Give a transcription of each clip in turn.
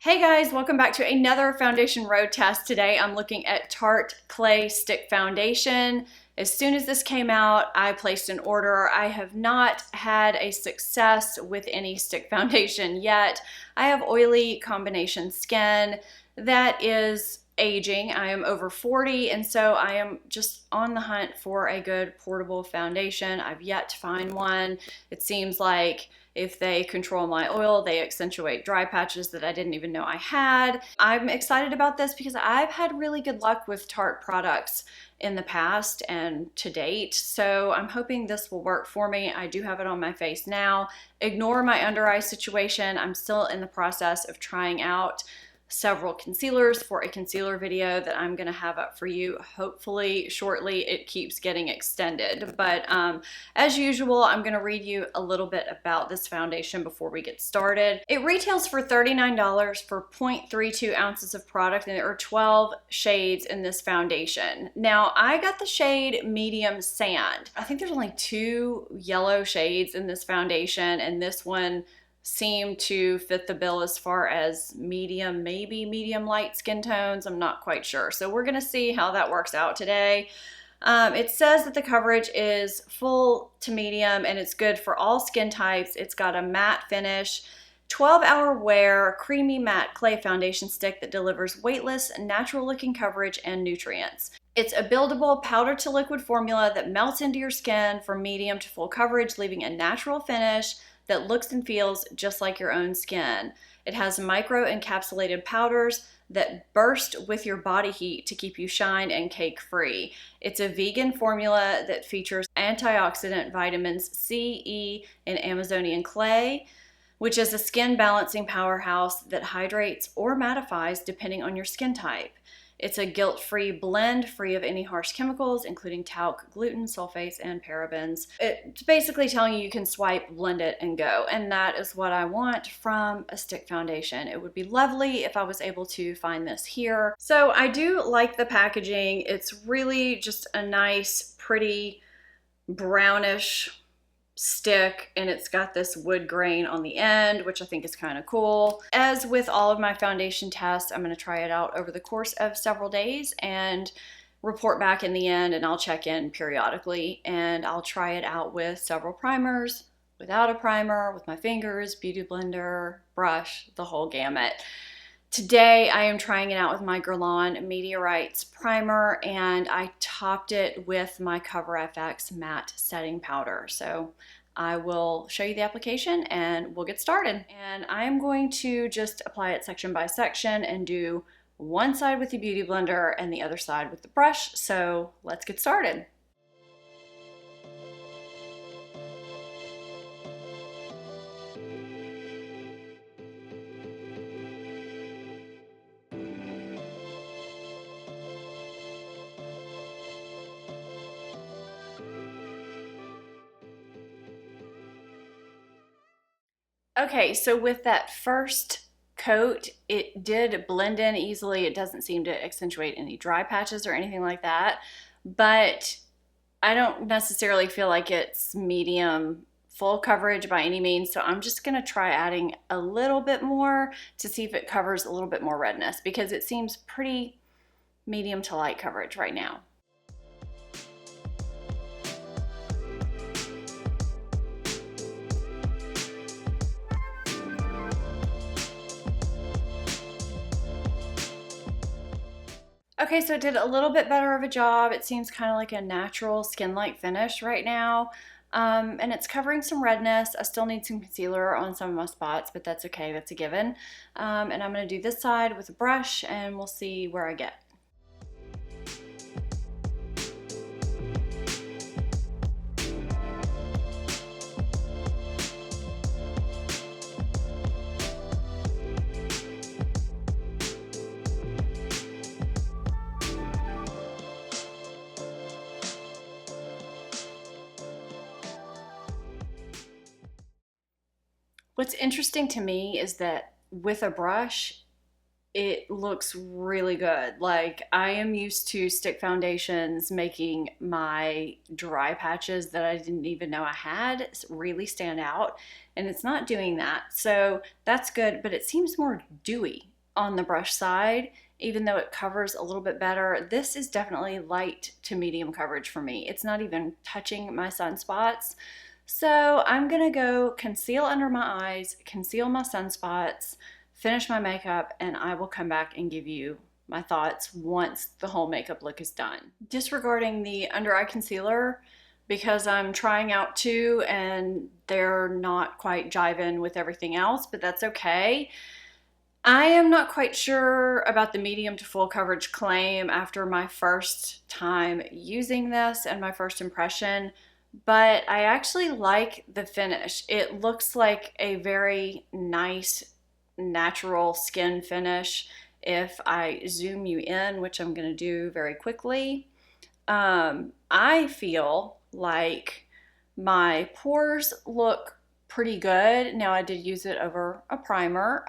Hey guys, welcome back to another foundation road test. Today I'm looking at Tarte Stick Foundation. As soon as this came out, I placed an order. I have not had a success with any stick foundation yet. I have oily combination skin that is aging. I am over 40, and so I am just on the hunt for a good portable foundation. I've yet to find one. It seems like if they control my oil, they accentuate dry patches that I didn't even know I had. I'm excited about this because I've had really good luck with Tarte products in the past and to date, so I'm hoping this will work for me. I do have it on my face now. Ignore my under eye situation. I'm still in the process of trying out several concealers for a concealer video that I'm gonna have up for you hopefully shortly. It keeps getting extended, but as usual, I'm gonna read you a little bit about this foundation before we get started. It retails for $39 for 0.32 ounces of product, and there are 12 shades in this foundation. Now, I got the shade medium sand. I think there's only 2 yellow shades in this foundation, and this one seem to fit the bill as far as medium, maybe medium light skin tones. I'm not quite sure. So we're gonna see how that works out today. It says that the coverage is full to medium and it's good for all skin types. It's got a matte finish, 12-hour wear, creamy matte clay foundation stick that delivers weightless, natural looking coverage and nutrients. It's a buildable powder to liquid formula that melts into your skin from medium to full coverage, leaving a natural finish that looks and feels just like your own skin. It has micro encapsulated powders that burst with your body heat to keep you shine and cake free. It's a vegan formula that features antioxidant vitamins C, E, and Amazonian clay, which is a skin balancing powerhouse that hydrates or mattifies depending on your skin type. It's a guilt-free blend, free of any harsh chemicals, including talc, gluten, sulfates, and parabens. It's basically telling you can swipe, blend it, and go. And that is what I want from a stick foundation. It would be lovely if I was able to find this here. So I do like the packaging. It's really just a nice, pretty, brownish stick, and it's got this wood grain on the end, which I think is kind of cool. As with all of my foundation tests, I'm going to try it out over the course of several days and report back in the end, and I'll check in periodically, and I'll try it out with several primers, without a primer, with my fingers, beauty blender, brush, the whole gamut. Today I am trying it out with my Guerlain Meteorites primer, and I topped it with my Cover FX matte setting powder. So I will show you the application and we'll get started. And I am going to just apply it section by section and do one side with the beauty blender and the other side with the brush. So let's get started. Okay, so with that first coat, it did blend in easily. It doesn't seem to accentuate any dry patches or anything like that, but I don't necessarily feel like it's medium full coverage by any means, so I'm just gonna try adding a little bit more to see if it covers a little bit more redness, because it seems pretty medium to light coverage right now. Okay, so it did a little bit better of a job. It seems kind of like a natural skin-like finish right now. And it's covering some redness. I still need some concealer on some of my spots, but that's okay, that's a given. And I'm gonna do this side with a brush and we'll see where I get. What's interesting to me is that with a brush, it looks really good. Like, I am used to stick foundations making my dry patches that I didn't even know I had really stand out, and it's not doing that. So that's good, but it seems more dewy on the brush side, even though it covers a little bit better. This is definitely light to medium coverage for me. It's not even touching my sunspots. So I'm gonna go conceal under my eyes, conceal my sunspots, finish my makeup, and I will come back and give you my thoughts once the whole makeup look is done. Disregarding the under eye concealer, because I'm trying out two and they're not quite jiving with everything else, but that's okay. I am not quite sure about the medium to full coverage claim after my first time using this and my first impression, but I actually like the finish. It looks like a very nice natural skin finish. If I zoom you in, which I'm going to do very quickly, I feel like my pores look pretty good. Now, I did use it over a primer.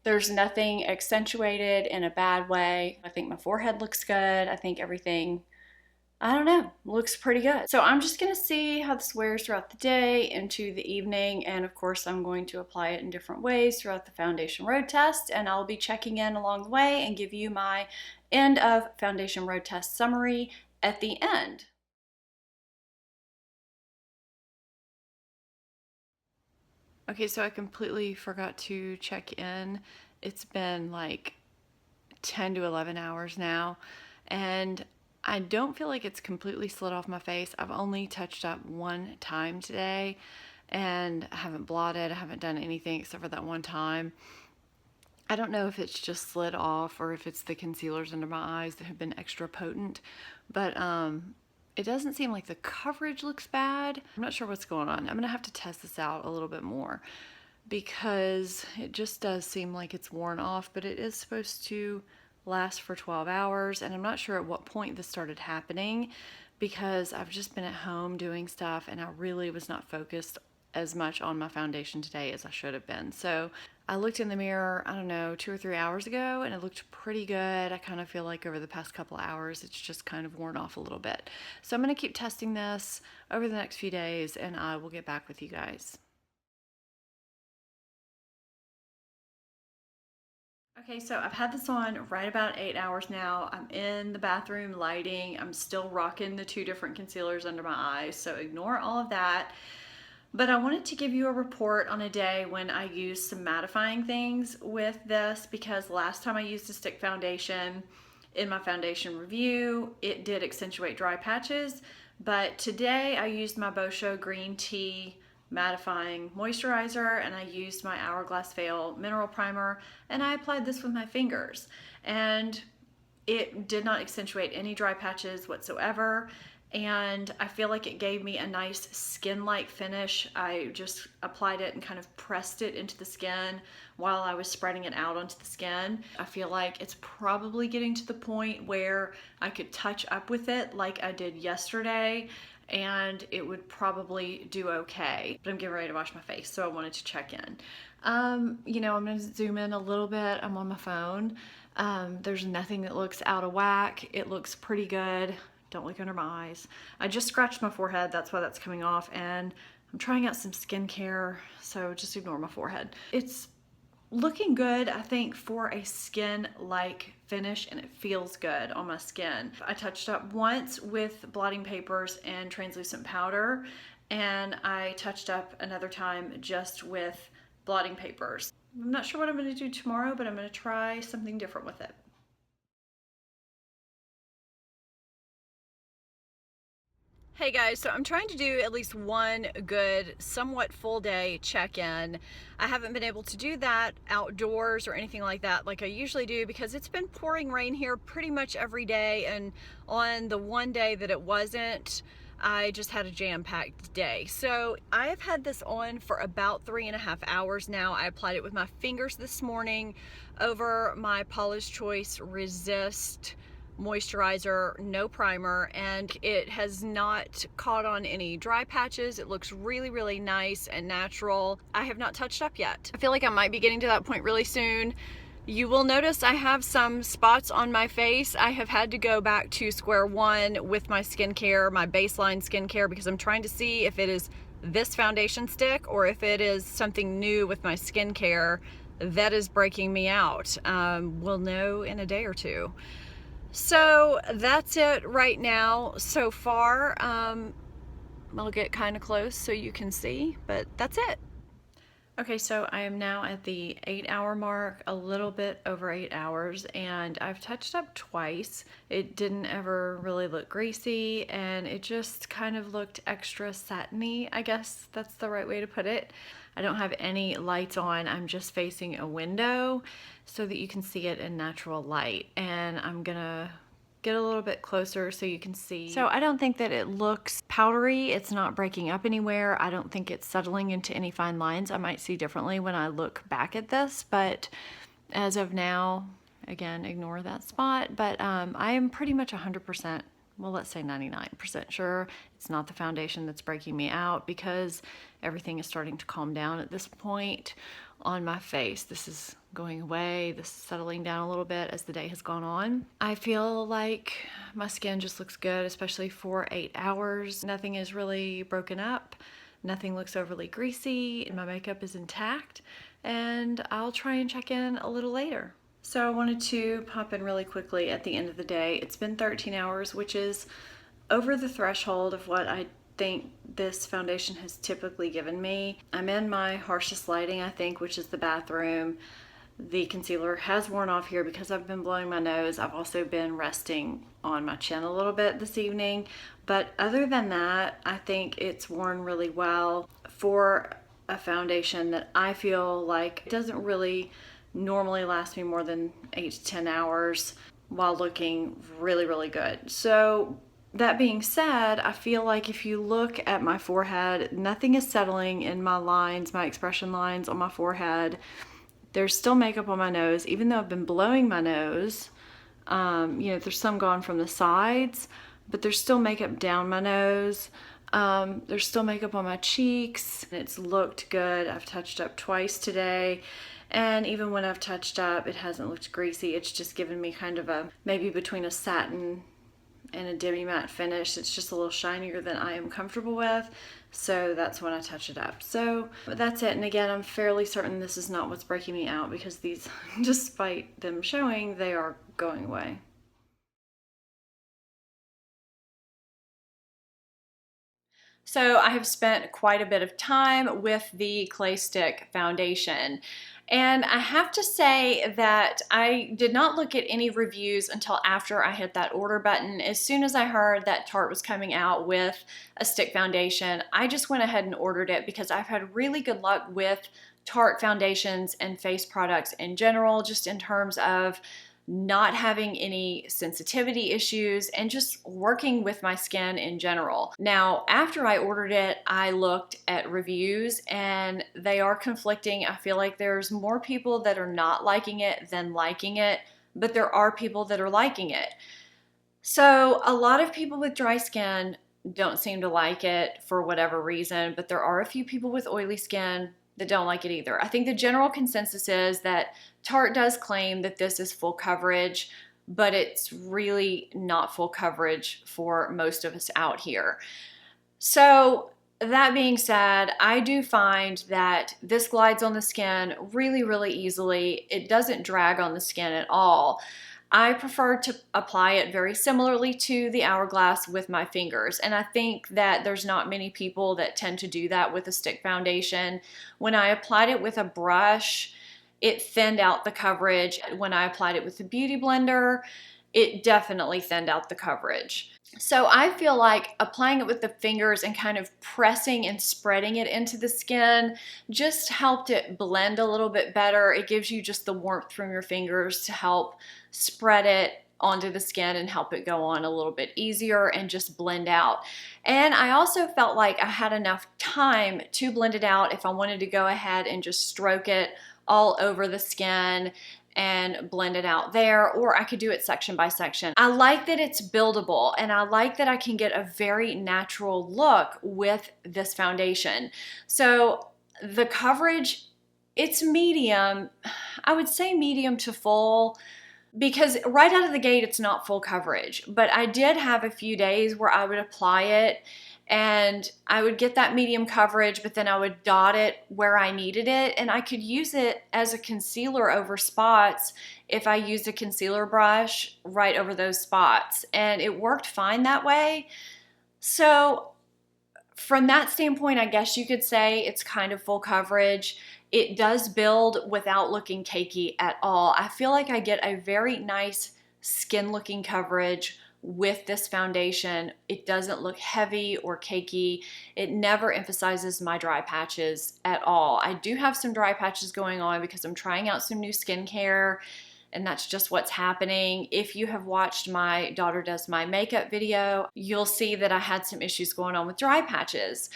There's nothing accentuated in a bad way. I think my forehead looks good. I think everything, I don't know, looks pretty good. So I'm just gonna see how this wears throughout the day into the evening, and of course I'm going to apply it in different ways throughout the foundation road test, and I'll be checking in along the way and give you my end of foundation road test summary at the end. Okay, so I completely forgot to check in. It's been like 10 to 11 hours now, and I don't feel like it's completely slid off my face. I've only touched up one time today, and I haven't blotted, I haven't done anything except for that one time. I don't know if it's just slid off or if it's the concealers under my eyes that have been extra potent, but it doesn't seem like the coverage looks bad. I'm not sure what's going on. I'm gonna have to test this out a little bit more because it just does seem like it's worn off, but it is supposed to last for 12 hours, and I'm not sure at what point this started happening because I've just been at home doing stuff and I really was not focused as much on my foundation today as I should have been. So I looked in the mirror, I don't know, 2 or 3 hours ago, and it looked pretty good. I kind of feel like over the past couple of hours, it's just kind of worn off a little bit. So I'm going to keep testing this over the next few days, and I will get back with you guys. Okay, so I've had this on right about 8 hours now. I'm in the bathroom lighting. I'm still rocking the 2 different concealers under my eyes, so ignore all of that. But I wanted to give you a report on a day when I used some mattifying things with this, because last time I used a stick foundation in my foundation review, it did accentuate dry patches. But today I used my Bosho Green Tea mattifying moisturizer, and I used my Hourglass Veil mineral primer, and I applied this with my fingers. And it did not accentuate any dry patches whatsoever. And I feel like it gave me a nice skin-like finish. I just applied it and kind of pressed it into the skin while I was spreading it out onto the skin. I feel like it's probably getting to the point where I could touch up with it like I did yesterday, and it would probably do okay. But I'm getting ready to wash my face, so I wanted to check in. You know, I'm gonna zoom in a little bit. I'm on my phone. There's nothing that looks out of whack. It looks pretty good. Don't look under my eyes. I just scratched my forehead, that's why that's coming off, and I'm trying out some skincare, so just ignore my forehead. It's looking good, I think, for a skin-like finish, and it feels good on my skin. I touched up once with blotting papers and translucent powder, and I touched up another time just with blotting papers. I'm not sure what I'm gonna do tomorrow, but I'm gonna try something different with it. Hey guys, so I'm trying to do at least one good, somewhat full day check-in. I haven't been able to do that outdoors or anything like that like I usually do because it's been pouring rain here pretty much every day, and on the one day that it wasn't, I just had a jam-packed day. So I have had this on for about 3.5 hours now. I applied it with my fingers this morning over my Paula's Choice Resist moisturizer, no primer, and it has not caught on any dry patches. It looks really, really nice and natural. I have not touched up yet. I feel like I might be getting to that point really soon. You will notice I have some spots on my face. I have had to go back to square one with my skincare, my baseline skincare, because I'm trying to see if it is this foundation stick or if it is something new with my skincare that is breaking me out. We'll know in a day or two. So that's it right now so far. I'll get kind of close so you can see, but that's it. Okay, so I am now at the 8-hour mark, a little bit over 8 hours, and I've touched up twice. It didn't ever really look greasy, and it just kind of looked extra satiny, I guess that's the right way to put it. I don't have any lights on, I'm just facing a window so that you can see it in natural light, and I'm gonna get a little bit closer so you can see. So I don't think that it looks powdery. It's not breaking up anywhere. I don't think it's settling into any fine lines. I might see differently when I look back at this, but as of now, again, ignore that spot. But I am pretty much 100%, well, let's say 99% sure it's not the foundation that's breaking me out, because everything is starting to calm down at this point on my face. This is going away. This is settling down a little bit as the day has gone on. I feel like my skin just looks good, especially for 8 hours. Nothing is really broken up. Nothing looks overly greasy. My makeup is intact, and I'll try and check in a little later. So I wanted to pop in really quickly at the end of the day. It's been 13 hours, which is over the threshold of what I think this foundation has typically given me. I'm in my harshest lighting, I think, which is the bathroom. The concealer has worn off here because I've been blowing my nose. I've also been resting on my chin a little bit this evening. But other than that, I think it's worn really well for a foundation that I feel like doesn't really normally last me more than 8 to 10 hours while looking really, really good. So that being said, I feel like if you look at my forehead, nothing is settling in my lines, my expression lines on my forehead. There's still makeup on my nose, even though I've been blowing my nose. There's some gone from the sides, but there's still makeup down my nose. There's still makeup on my cheeks. It's looked good. I've touched up twice today. And even when I've touched up, it hasn't looked greasy. It's just given me kind of a, maybe between a satin and a demi-matte finish. It's just a little shinier than I am comfortable with. So that's when I touch it up. So that's it. And again, I'm fairly certain this is not what's breaking me out, because these, despite them showing, they are going away. So I have spent quite a bit of time with the Clay Stick Foundation. And I have to say that I did not look at any reviews until after I hit that order button. As soon as I heard that Tarte was coming out with a stick foundation, I just went ahead and ordered it, because I've had really good luck with Tarte foundations and face products in general, just in terms of not having any sensitivity issues and just working with my skin in general. Now, after I ordered it, I looked at reviews and they are conflicting. I feel like there's more people that are not liking it than liking it, but there are people that are liking it. So a lot of people with dry skin don't seem to like it for whatever reason, but there are a few people with oily skin that don't like it either. I think the general consensus is that Tarte does claim that this is full coverage, but it's really not full coverage for most of us out here. So that being said, I do find that this glides on the skin really, really easily. It doesn't drag on the skin at all. I prefer to apply it very similarly to the Hourglass with my fingers, and I think that there's not many people that tend to do that with a stick foundation. When I applied it with a brush, it thinned out the coverage. When I applied it with the Beauty Blender, it definitely thinned out the coverage. So I feel like applying it with the fingers and kind of pressing and spreading it into the skin just helped it blend a little bit better. It gives you just the warmth from your fingers to help spread it onto the skin and help it go on a little bit easier and just blend out. And I also felt like I had enough time to blend it out if I wanted to go ahead and just stroke it all over the skin and blend it out there, or I could do it section by section. I like that it's buildable, and I like that I can get a very natural look with this foundation. So the coverage, it's medium. I would say medium to full, because right out of the gate, it's not full coverage. But I did have a few days where I would apply it And I would get that medium coverage, but then I would dot it where I needed it, and I could use it as a concealer over spots if I used a concealer brush right over those spots, and it worked fine that way. So from that standpoint, I guess you could say it's kind of full coverage. It does build without looking cakey at all. I feel like I get a very nice skin looking coverage with this foundation. It doesn't look heavy or cakey. It never emphasizes my dry patches at all. I do have some dry patches going on because I'm trying out some new skincare, and that's just what's happening. If you have watched my daughter does my makeup video, you'll see that I had some issues going on with dry patches.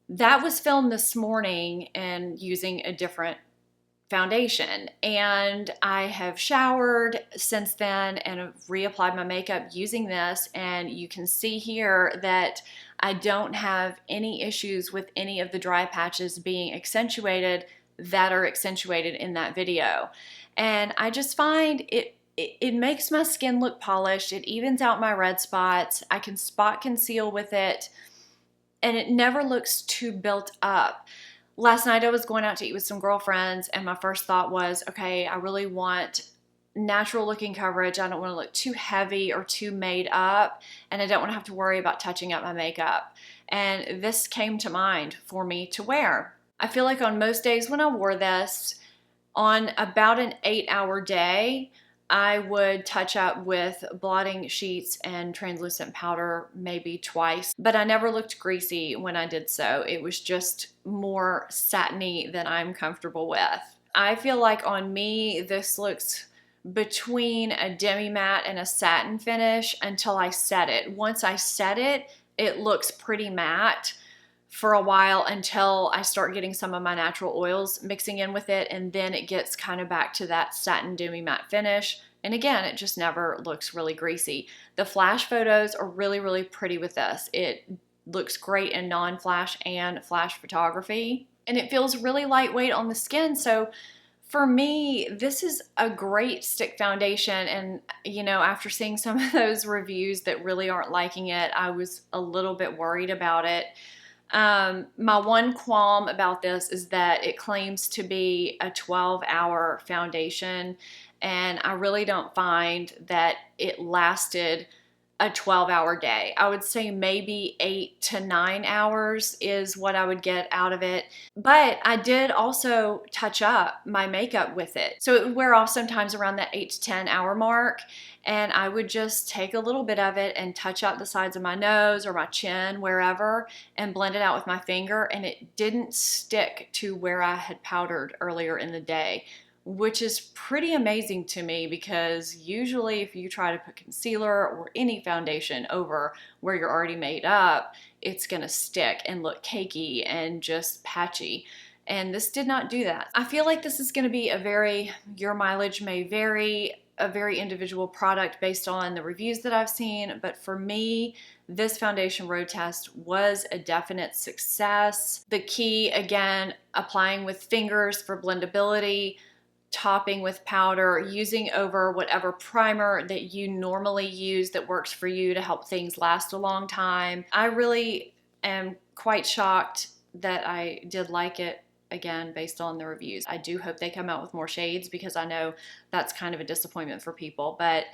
That was filmed this morning and using a different foundation, and I have showered since then and have reapplied my makeup using this, and you can see here that I don't have any issues with any of the dry patches being accentuated that are accentuated in that video. And I just find it makes my skin look polished. It evens out my red spots. I can spot conceal with it, and it never looks too built up. Last night I was going out to eat with some girlfriends, and my first thought was, okay, I really want natural looking coverage. I don't want to look too heavy or too made up, and I don't want to have to worry about touching up my makeup. And this came to mind for me to wear. I feel like on most days when I wore this, on about an 8-hour day, I would touch up with blotting sheets and translucent powder maybe twice, but I never looked greasy when I did so. It was just more satiny than I'm comfortable with. I feel like on me, this looks between a demi matte and a satin finish until I set it. Once I set it, it looks pretty matte for a while until I start getting some of my natural oils mixing in with it, and then it gets kind of back to that satin demi matte finish. And again, it just never looks really greasy. The flash photos are really, really pretty with this. It looks great in non-flash and flash photography, and it feels really lightweight on the skin. So for me, this is a great stick foundation, and you know, after seeing some of those reviews that really aren't liking it, I was a little bit worried about it. My one qualm about this is that it claims to be a 12-hour foundation, and I really don't find that it lasted a 12-hour day. I would say maybe 8 to 9 hours is what I would get out of it. But I did also touch up my makeup with it. So it would wear off sometimes around that 8 to 10 hour mark. And I would just take a little bit of it and touch up the sides of my nose or my chin, wherever, and blend it out with my finger. And it didn't stick to where I had powdered earlier in the day, which is pretty amazing to me, because usually if you try to put concealer or any foundation over where you're already made up, it's gonna stick and look cakey and just patchy. And this did not do that. I feel like this is gonna be your mileage may vary, a very individual product based on the reviews that I've seen, but for me, this foundation road test was a definite success. The key, again, applying with fingers for blendability, topping with powder, using over whatever primer that you normally use that works for you to help things last a long time. I really am quite shocked that I did like it, again, based on the reviews. I do hope they come out with more shades, because I know that's kind of a disappointment for people, but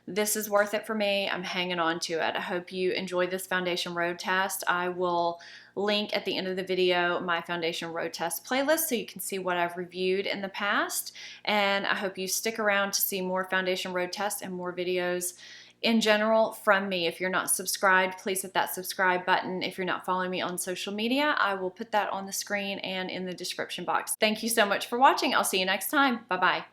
this is worth it for me. I'm hanging on to it. I hope you enjoyed this foundation road test. I will link at the end of the video my foundation road test playlist so you can see what I've reviewed in the past. And I hope you stick around to see more foundation road tests and more videos in general from me. If you're not subscribed, please hit that subscribe button. If you're not following me on social media, I will put that on the screen and in the description box. Thank you so much for watching. I'll see you next time. Bye-bye.